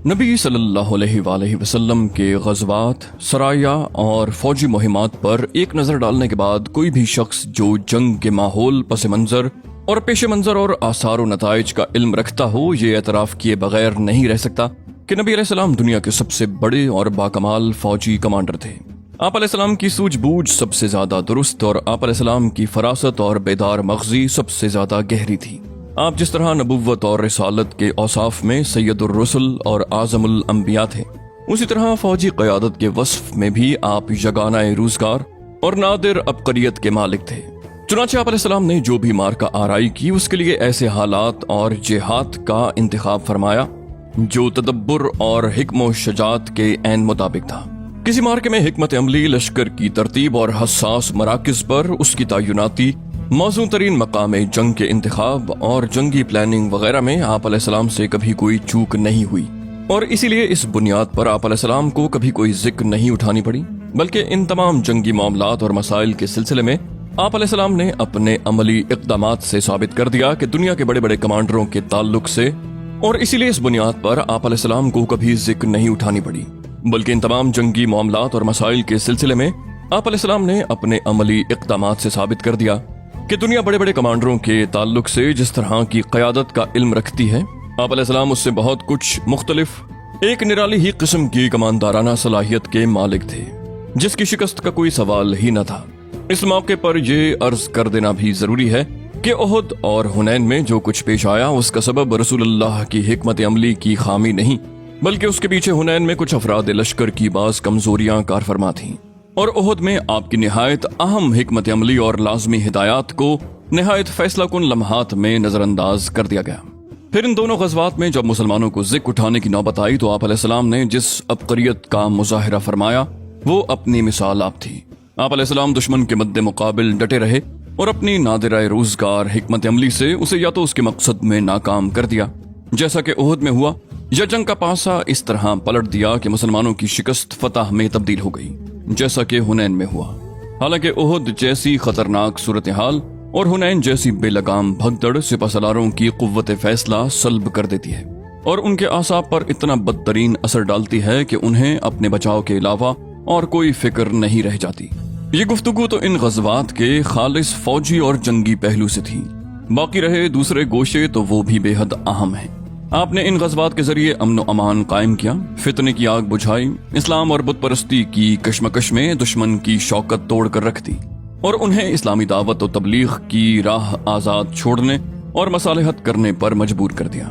نبی صلی اللہ علیہ وآلہ وسلم کے غزوات، سرایہ اور فوجی مہمات پر ایک نظر ڈالنے کے بعد کوئی بھی شخص جو جنگ کے ماحول، پس منظر اور پیش منظر اور آثار و نتائج کا علم رکھتا ہو، یہ اعتراف کیے بغیر نہیں رہ سکتا کہ نبی علیہ السلام دنیا کے سب سے بڑے اور باکمال فوجی کمانڈر تھے۔ آپ علیہ السلام کی سوجھ بوجھ سب سے زیادہ درست اور آپ علیہ السلام کی فراست اور بیدار مغزی سب سے زیادہ گہری تھی۔ آپ جس طرح نبوت اور رسالت کے اوصاف میں سید الرسل اور اعظم الانبیاء تھے، اسی طرح فوجی قیادت کے وصف میں بھی آپ یگانہ روزگار اور نادر عبقریت کے مالک تھے۔ چنانچہ آپ علیہ السلام نے جو بھی مارکہ آرائی کی، اس کے لیے ایسے حالات اور جہات کا انتخاب فرمایا جو تدبر اور حکم و شجاعت کے عین مطابق تھا۔ کسی مارکے میں حکمت عملی، لشکر کی ترتیب اور حساس مراکز پر اس کی تعیناتی، موزوں ترین مقام جنگ کے انتخاب اور جنگی پلاننگ وغیرہ میں آپ علیہ السلام سے کبھی کوئی چوک نہیں ہوئی، اور اسی لیے اس بنیاد پر آپ علیہ السلام کو کبھی کوئی ذکر نہیں اٹھانی پڑی، بلکہ ان تمام جنگی معاملات اور مسائل کے سلسلے میں آپ علیہ السلام نے اپنے عملی اقدامات سے ثابت کر دیا کہ دنیا کے بڑے بڑے کمانڈروں کے تعلق سے، اور اسی لیے اس بنیاد پر آپ علیہ السلام کو کبھی ذکر نہیں اٹھانی پڑی، بلکہ ان تمام جنگی معاملات اور مسائل کے سلسلے میں آپ علیہ السلام نے اپنے عملی اقدامات سے ثابت کر دیا کہ دنیا بڑے بڑے کمانڈروں کے تعلق سے جس طرح کی قیادت کا علم رکھتی ہے، آپ علیہ السلام اس سے بہت کچھ مختلف، ایک نرالی ہی قسم کی کماندارانہ صلاحیت کے مالک تھے، جس کی شکست کا کوئی سوال ہی نہ تھا۔ اس موقع پر یہ عرض کر دینا بھی ضروری ہے کہ احد اور حنین میں جو کچھ پیش آیا، اس کا سبب رسول اللہ کی حکمت عملی کی خامی نہیں، بلکہ اس کے پیچھے حنین میں کچھ افراد لشکر کی بعض کمزوریاں کار فرما تھیں، اور احد میں آپ کی نہایت اہم حکمت عملی اور لازمی ہدایات کو نہایت فیصلہ کن لمحات میں نظر انداز کر دیا گیا۔ پھر ان دونوں غزوات میں جب مسلمانوں کو ذکر اٹھانے کی نوبت آئی تو آپ علیہ السلام نے جس عبقریت کا مظاہرہ فرمایا وہ اپنی مثال آپ تھی۔ آپ علیہ السلام دشمن کے مد مقابل ڈٹے رہے اور اپنی نادرہ روزگار حکمت عملی سے اسے یا تو اس کے مقصد میں ناکام کر دیا، جیسا کہ احد میں ہوا، یا جنگ کا پاسا اس طرح پلٹ دیا کہ مسلمانوں کی شکست فتح میں تبدیل ہو گئی، جیسا کہ حنین میں ہوا۔ حالانکہ احد جیسی خطرناک صورتحال اور حنین جیسی بے لگام بھگدڑ سپہ سالاروں کی قوت فیصلہ سلب کر دیتی ہے، اور ان کے اعصاب پر اتنا بدترین اثر ڈالتی ہے کہ انہیں اپنے بچاؤ کے علاوہ اور کوئی فکر نہیں رہ جاتی۔ یہ گفتگو تو ان غزوات کے خالص فوجی اور جنگی پہلو سے تھی، باقی رہے دوسرے گوشے تو وہ بھی بے حد اہم ہیں۔ آپ نے ان غزوات کے ذریعے امن و امان قائم کیا، فتنے کی آگ بجھائی، اسلام اور بت پرستی کی کشمکش میں دشمن کی شوکت توڑ کر رکھ دی، اور انہیں اسلامی دعوت و تبلیغ کی راہ آزاد چھوڑنے اور مصالحت کرنے پر مجبور کر دیا۔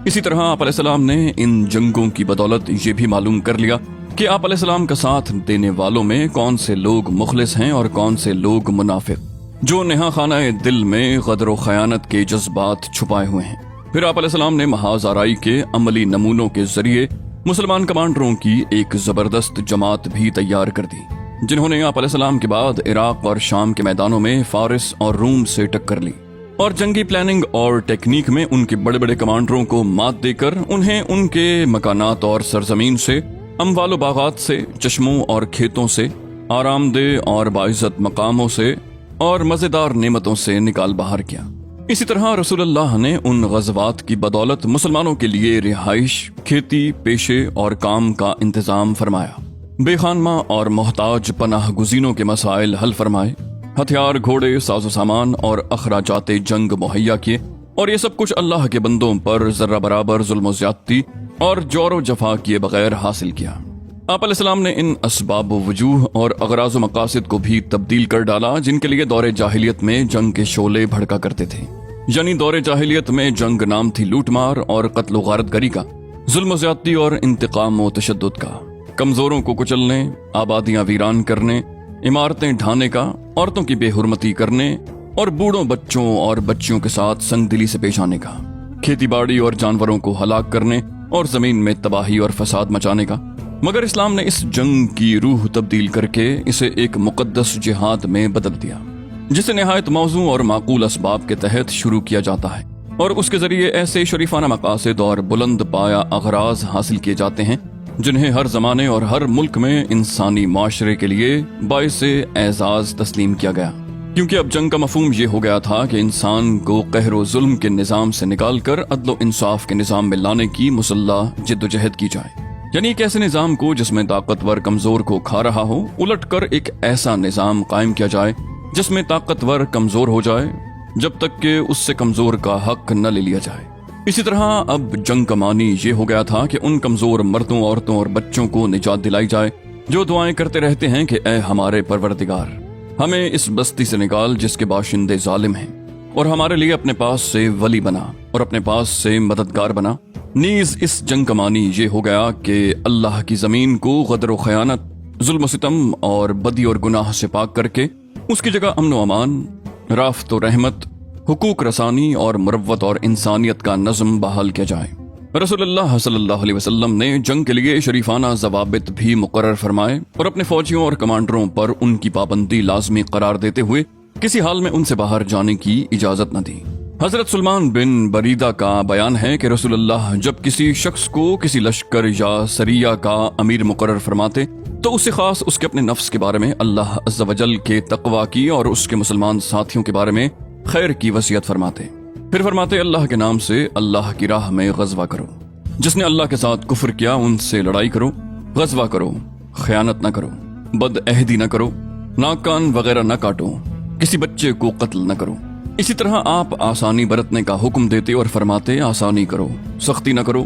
اسی طرح آپ علیہ السلام نے ان جنگوں کی بدولت یہ بھی معلوم کر لیا کہ آپ علیہ السلام کا ساتھ دینے والوں میں کون سے لوگ مخلص ہیں اور کون سے لوگ منافق، جو نہا خانہ دل میں غدر و خیانت کے جذبات چھپائے ہوئے ہیں۔ پھر آپ علیہ السلام نے محاذ آرائی کے عملی نمونوں کے ذریعے مسلمان کمانڈروں کی ایک زبردست جماعت بھی تیار کر دی، جنہوں نے آپ علیہ السلام کے بعد عراق اور شام کے میدانوں میں فارس اور روم سے ٹکر لی، اور جنگی پلاننگ اور ٹیکنیک میں ان کے بڑے بڑے کمانڈروں کو مات دے کر انہیں ان کے مکانات اور سرزمین سے، اموال و باغات سے، چشموں اور کھیتوں سے، آرام دہ اور باعزت مقاموں سے اور مزیدار نعمتوں سے نکال باہر کیا۔ اسی طرح رسول اللہ نے ان غزوات کی بدولت مسلمانوں کے لیے رہائش، کھیتی، پیشے اور کام کا انتظام فرمایا، بے خانمہ اور محتاج پناہ گزینوں کے مسائل حل فرمائے، ہتھیار، گھوڑے، ساز و سامان اور اخراجات جنگ مہیا کیے، اور یہ سب کچھ اللہ کے بندوں پر ذرہ برابر ظلم و زیادتی اور جور و جفا کیے بغیر حاصل کیا۔ آپ علیہ السلام نے ان اسباب و وجوہ اور اغراض و مقاصد کو بھی تبدیل کر ڈالا جن کے لیے دور جاہلیت میں جنگ کے شعلے بھڑکا کرتے تھے، یعنی دور جاہلیت میں جنگ نام تھی لوٹ مار اور قتل و غارت گری کا، ظلم و زیادتی اور انتقام و تشدد کا، کمزوروں کو کچلنے، آبادیاں ویران کرنے، عمارتیں ڈھانے کا، عورتوں کی بے حرمتی کرنے اور بوڑھوں، بچوں اور بچیوں کے ساتھ سنگ دلی سے پیش آنے کا، کھیتی باڑی اور جانوروں کو ہلاک کرنے اور زمین میں تباہی اور فساد مچانے کا۔ مگر اسلام نے اس جنگ کی روح تبدیل کر کے اسے ایک مقدس جہاد میں بدل دیا، جسے نہایت موزوں اور معقول اسباب کے تحت شروع کیا جاتا ہے، اور اس کے ذریعے ایسے شریفانہ مقاصد اور بلند پایہ اغراض حاصل کیے جاتے ہیں جنہیں ہر زمانے اور ہر ملک میں انسانی معاشرے کے لیے باعث اعزاز تسلیم کیا گیا۔ کیونکہ اب جنگ کا مفہوم یہ ہو گیا تھا کہ انسان کو قہر و ظلم کے نظام سے نکال کر عدل و انصاف کے نظام میں لانے کی مسلح جد و جہد کی جائے، یعنی ایک ایسے نظام کو جس میں طاقتور کمزور کو کھا رہا ہو، الٹ کر ایک ایسا نظام قائم کیا جائے جس میں طاقتور کمزور ہو جائے جب تک کہ اس سے کمزور کا حق نہ لے لیا جائے۔ اسی طرح اب جنگ کا معنی یہ ہو گیا تھا کہ ان کمزور مردوں، عورتوں اور بچوں کو نجات دلائی جائے جو دعائیں کرتے رہتے ہیں کہ اے ہمارے پروردگار، ہمیں اس بستی سے نکال جس کے باشندے ظالم ہیں، اور ہمارے لیے اپنے پاس سے ولی بنا اور اپنے پاس سے مددگار بنا۔ نیز اس جنگ کا معنی یہ ہو گیا کہ اللہ کی زمین کو غدر و خیانت، ظلم و ستم اور بدی اور گناہ سے پاک کر کے اس کی جگہ امن و امان، رافت و رحمت، حقوق رسانی اور مروت اور انسانیت کا نظم بحال کیا جائے۔ رسول اللہ صلی اللہ علیہ وسلم نے جنگ کے لیے شریفانہ ضوابط بھی مقرر فرمائے اور اپنے فوجیوں اور کمانڈروں پر ان کی پابندی لازمی قرار دیتے ہوئے کسی حال میں ان سے باہر جانے کی اجازت نہ دی۔ حضرت سلمان بن بریدہ کا بیان ہے کہ رسول اللہ جب کسی شخص کو کسی لشکر یا سریہ کا امیر مقرر فرماتے تو اس سے خاص اس کے اپنے نفس کے بارے میں اللہ عز و جل کے تقوی کی اور اس کے مسلمان ساتھیوں کے بارے میں خیر کی وصیت فرماتے، پھر فرماتے اللہ کے نام سے اللہ کی راہ میں غزوہ کرو، جس نے اللہ کے ساتھ کفر کیا ان سے لڑائی کرو، غزوہ کرو، خیانت نہ کرو، بد عہدی نہ کرو، ناک کان وغیرہ نہ کاٹو، کسی بچے کو قتل نہ کرو۔ اسی طرح آپ آسانی برتنے کا حکم دیتے اور فرماتے آسانی کرو، سختی نہ کرو،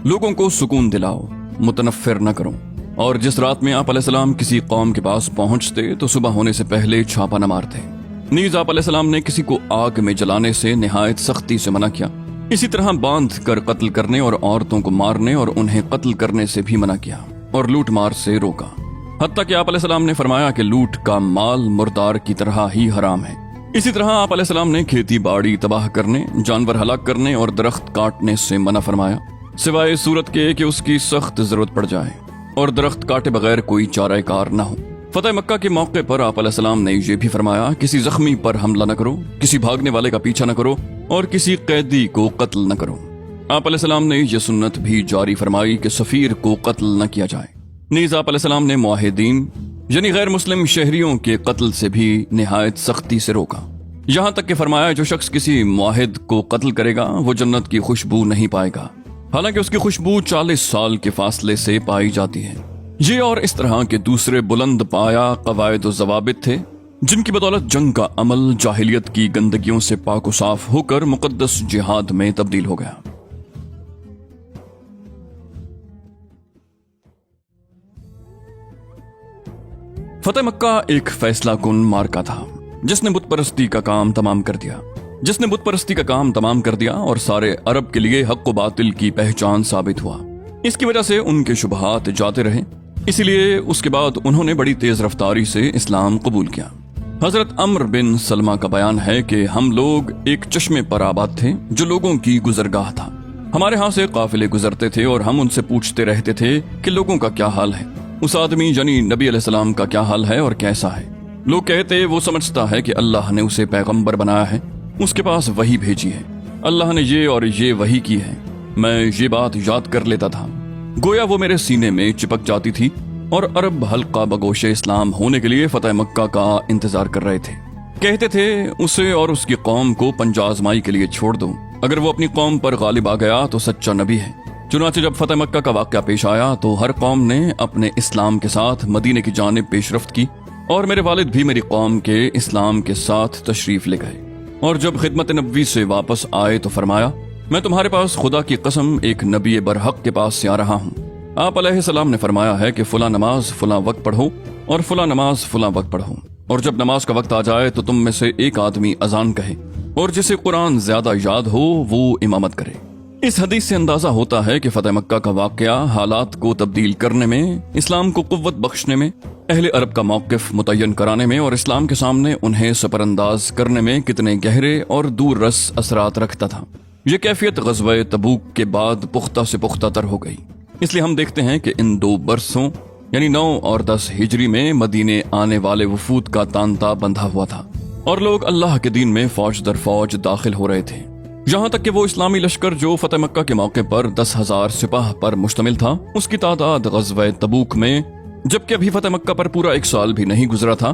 لوگوں کو سکون دلاؤ، متنفر نہ کرو۔ اور جس رات میں آپ علیہ السلام کسی قوم کے پاس پہنچتے تو صبح ہونے سے پہلے چھاپا نہ مارتے۔ نیز آپ علیہ السلام نے کسی کو آگ میں جلانے سے نہایت سختی سے منع کیا، اسی طرح باندھ کر قتل کرنے اور عورتوں کو مارنے اور انہیں قتل کرنے سے بھی منع کیا اور لوٹ مار سے روکا، حتیٰ کہ آپ علیہ السلام نے فرمایا کہ لوٹ کا مال مردار کی طرح ہی حرام ہے۔ اسی طرح آپ علیہ السلام نے کھیتی باڑی تباہ کرنے، جانور ہلاک کرنے اور درخت کاٹنے سے منع فرمایا، سوائے صورت کے کہ اس کی سخت ضرورت پڑ جائے اور درخت کاٹے بغیر کوئی چارہ کار نہ ہو۔ فتح مکہ کے موقع پر آپ علیہ السلام نے یہ بھی فرمایا کسی زخمی پر حملہ نہ کرو، کسی بھاگنے والے کا پیچھا نہ کرو اور کسی قیدی کو قتل نہ کرو۔ آپ علیہ السلام نے یہ سنت بھی جاری فرمائی کہ سفیر کو قتل نہ کیا جائے۔ نیز آپ علیہ السلام نے معاہدین یعنی غیر مسلم شہریوں کے قتل سے بھی نہایت سختی سے روکا، یہاں تک کہ فرمایا جو شخص کسی معاہد کو قتل کرے گا وہ جنت کی خوشبو نہیں پائے گا، حالانکہ اس کی خوشبو 40 سال کے فاصلے سے پائی جاتی ہے۔ یہ اور اس طرح کے دوسرے بلند پایا قواعد و ضوابط تھے جن کی بدولت جنگ کا عمل جاہلیت کی گندگیوں سے پاک و صاف ہو کر مقدس جہاد میں تبدیل ہو گیا۔ فتح مکہ ایک فیصلہ کن معرکہ تھا جس نے بت پرستی کا کام تمام کر دیا اور سارے عرب کے لیے حق و باطل کی پہچان ثابت ہوا۔ اس کی وجہ سے ان کے شبہات جاتے رہے، اسی لیے اس کے بعد انہوں نے بڑی تیز رفتاری سے اسلام قبول کیا۔ حضرت عمرو بن سلمہ کا بیان ہے کہ ہم لوگ ایک چشمے پر آباد تھے جو لوگوں کی گزرگاہ تھا، ہمارے ہاں سے قافلے گزرتے تھے اور ہم ان سے پوچھتے رہتے تھے کہ لوگوں کا کیا حال ہے، اس آدمی یعنی نبی علیہ السلام کا کیا حال ہے اور کیسا ہے۔ لوگ کہتے وہ سمجھتا ہے کہ اللہ نے اسے پیغمبر بنایا ہے، اس کے پاس وحی بھیجی ہے، اللہ نے یہ اور یہ وحی کی ہے۔ میں یہ بات یاد کر لیتا تھا، گویا وہ میرے سینے میں چپک جاتی تھی، اور عرب حلقہ بگوش اسلام ہونے کے لیے فتح مکہ کا انتظار کر رہے تھے۔ کہتے تھے اسے اور اس کی قوم کو پنجہ آزمائی کے لیے چھوڑ دو، اگر وہ اپنی قوم پر غالب آ گیا تو سچا نبی ہے۔ چنانچہ جب فتح مکہ کا واقعہ پیش آیا تو ہر قوم نے اپنے اسلام کے ساتھ مدینے کی جانب پیش رفت کی، اور میرے والد بھی میری قوم کے اسلام کے ساتھ تشریف لے گئے، اور جب خدمت نبوی سے واپس آئے تو فرمایا میں تمہارے پاس خدا کی قسم ایک نبی برحق کے پاس سے آ رہا ہوں۔ آپ علیہ السلام نے فرمایا ہے کہ فلاں نماز فلاں وقت پڑھو اور فلاں نماز فلاں وقت پڑھو، اور جب نماز کا وقت آ جائے تو تم میں سے ایک آدمی اذان کہے اور جسے قرآن زیادہ یاد ہو وہ امامت کرے۔ اس حدیث سے اندازہ ہوتا ہے کہ فتح مکہ کا واقعہ حالات کو تبدیل کرنے میں، اسلام کو قوت بخشنے میں، اہل عرب کا موقف متعین کرانے میں اور اسلام کے سامنے انہیں سپر انداز کرنے میں کتنے گہرے اور دور رس اثرات رکھتا تھا۔ یہ کیفیت غزوہ تبوک کے بعد پختہ سے پختہ تر ہو گئی، اس لیے ہم دیکھتے ہیں کہ ان 2 برسوں یعنی 9 اور 10 ہجری میں مدینے آنے والے وفود کا تانتا بندھا ہوا تھا، اور لوگ اللہ کے دین میں فوج در فوج داخل ہو رہے تھے، یہاں تک کہ وہ اسلامی لشکر جو فتح مکہ کے موقع پر 10,000 سپاہ پر مشتمل تھا، اس کی تعداد غزوہ تبوک میں، جبکہ ابھی فتح مکہ پر پورا 1 سال بھی نہیں گزرا تھا،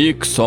100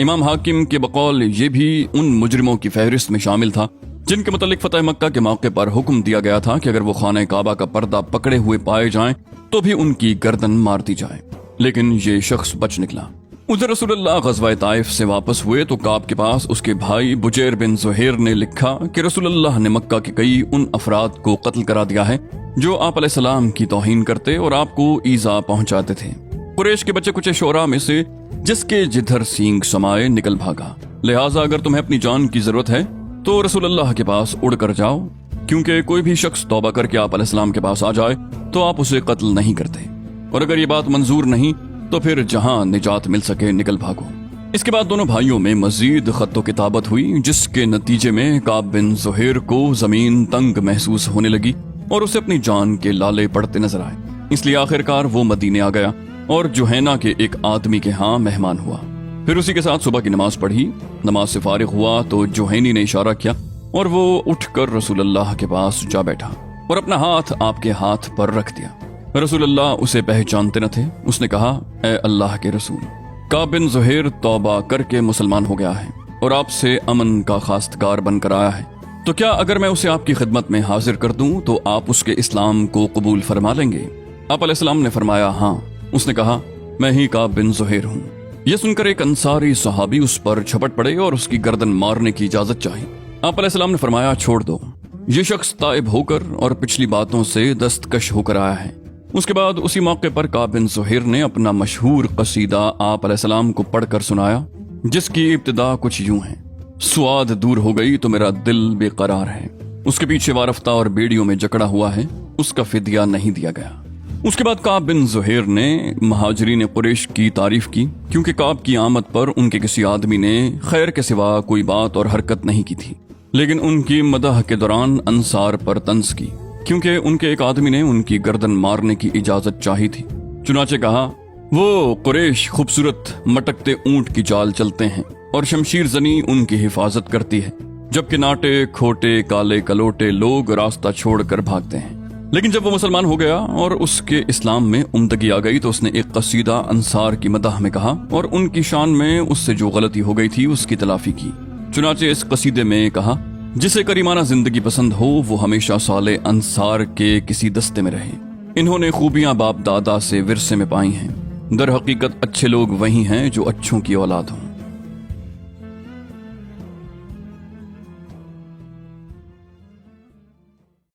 امام حاکم کے بقول یہ بھی ان مجرموں کی فہرست میں شامل تھا جن کے متعلق فتح مکہ کے موقع پر حکم دیا گیا تھا کہ اگر وہ خانہ کعبہ کا پردہ پکڑے ہوئے پائے جائیں تو بھی ان کی گردن مار دی جائے، لیکن یہ شخص بچ نکلا۔ ادھر رسول اللہ غزوہ طائف سے واپس ہوئے تو کعب کے پاس اس کے بھائی بجیر بن زہیر نے لکھا کہ رسول اللہ نے مکہ کے کئی ان افراد کو قتل کرا دیا ہے جو آپ علیہ السلام کی توہین کرتے اور آپ کو ایذا پہنچاتے تھے۔ قریش کے بچے کچھ شعراء میں سے جس کے جدھر سینگ سمائے نکل بھاگا، لہٰذا اگر تمہیں اپنی جان کی ضرورت ہے تو رسول اللہ کے پاس اڑ کر جاؤ، کیونکہ کوئی بھی شخص توبہ کر کے آپ علیہ السلام کے پاس آ جائے تو آپ اسے قتل نہیں کرتے، اور اگر یہ بات منظور نہیں تو پھر جہاں نجات مل سکے نکل بھاگو۔ اس کے بعد دونوں بھائیوں میں مزید خط و کتابت ہوئی، جس کے نتیجے میں کعب بن زہیر کو زمین تنگ محسوس ہونے لگی اور اسے اپنی جان کے لالے پڑتے نظر آئے، اس لیے آخر کار وہ مدینے آ گیا اور جوہینہ کے ایک آدمی کے ہاں مہمان ہوا۔ پھر اسی کے ساتھ صبح کی نماز پڑھی، نماز سے فارغ ہوا تو جوہینی نے اشارہ کیا اور وہ اٹھ کر رسول اللہ کے پاس جا بیٹھا اور اپنا ہاتھ آپ کے ہاتھ پر رکھ دیا۔ رسول اللہ اسے پہچانتے نہ تھے۔ اس نے کہا، اے اللہ کے رسول، کعب بن زہیر توبہ کر کے مسلمان ہو گیا ہے اور آپ سے امن کا خواستگار بن کر آیا ہے، تو کیا اگر میں اسے آپ کی خدمت میں حاضر کر دوں تو آپ اس کے اسلام کو قبول فرما لیں گے؟ آپ علیہ السلام نے فرمایا ہاں۔ اس نے کہا، میں ہی کعب بن زہیر ہوں۔ یہ سن کر ایک انصاری صحابی اس پر جھپٹ پڑے اور اس کی گردن مارنے کی اجازت چاہی۔ آپ علیہ السلام نے فرمایا، چھوڑ دو، یہ شخص تائب ہو کر اور پچھلی باتوں سے دستکش ہو کر آیا ہے۔ اس کے بعد اسی موقع پر کعب بن زہیر نے اپنا مشہور قصیدہ آپ علیہ السلام کو پڑھ کر سنایا، جس کی ابتدا کچھ یوں ہے: سواد دور ہو گئی تو میرا دل بے قرار ہے، اس کے پیچھے وارفتہ اور بیڑیوں میں جکڑا ہوا ہے، اس کا فدیہ نہیں دیا گیا۔ اس کے بعد کعب بن زہیر نے مہاجرین قریش کی تعریف کی، کیونکہ کعب کی آمد پر ان کے کسی آدمی نے خیر کے سوا کوئی بات اور حرکت نہیں کی تھی، لیکن ان کی مدح کے دوران انصار پر طنز کی، کیونکہ ان کے ایک آدمی نے ان کی گردن مارنے کی اجازت چاہی تھی۔ چنانچہ کہا، وہ قریش خوبصورت مٹکتے اونٹ کی چال چلتے ہیں اور شمشیر زنی ان کی حفاظت کرتی ہے، جبکہ ناٹے کھوٹے کالے کلوٹے لوگ راستہ چھوڑ کر بھاگتے ہیں۔ لیکن جب وہ مسلمان ہو گیا اور اس کے اسلام میں عمدگی آ گئی تو اس نے ایک قصیدہ انصار کی مدح میں کہا اور ان کی شان میں اس سے جو غلطی ہو گئی تھی اس کی تلافی کی۔ چنانچہ اس قصیدے میں کہا، جسے کریمانہ زندگی پسند ہو وہ ہمیشہ صالح انصار کے کسی دستے میں رہے، انہوں نے خوبیاں باپ دادا سے ورثے میں پائی ہیں، در حقیقت اچھے لوگ وہی ہیں جو اچھوں کی اولاد ہوں۔